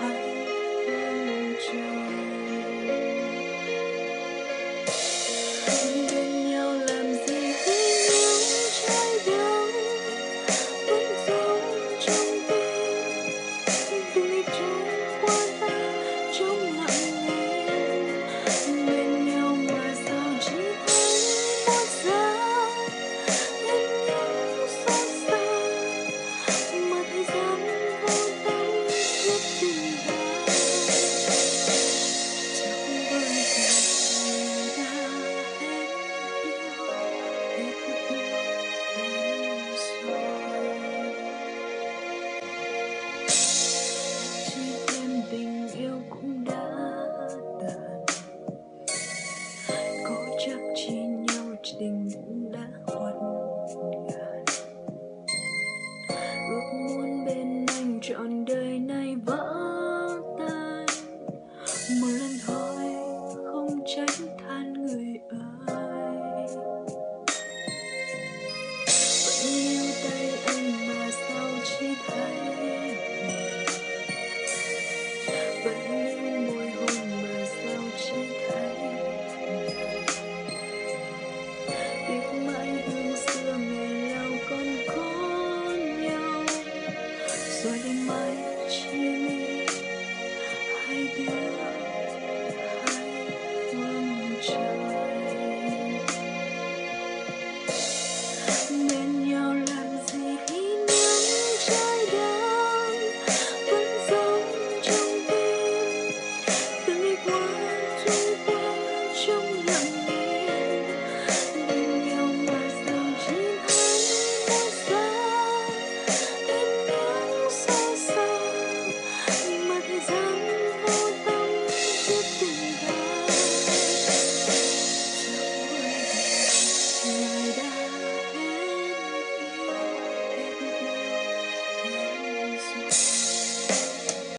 hai phương trời. Bên nhau làm gì khi những trái đắng vẫn giấu trong tim, vì trôi qua ta trong lặng im. Bên nhau mà sao chỉ thấy buốt giá, thêm những xót xa mà thời gian vô tâm giúp tình ta. Chắc bởi vì đã hết yêu rồi. Chỉ thêm tình yêu cũng đã tàn, có chắc chỉ nhau tình cũng đã khuất ngàn. Ước muốn bên anh trọn đời này vẫn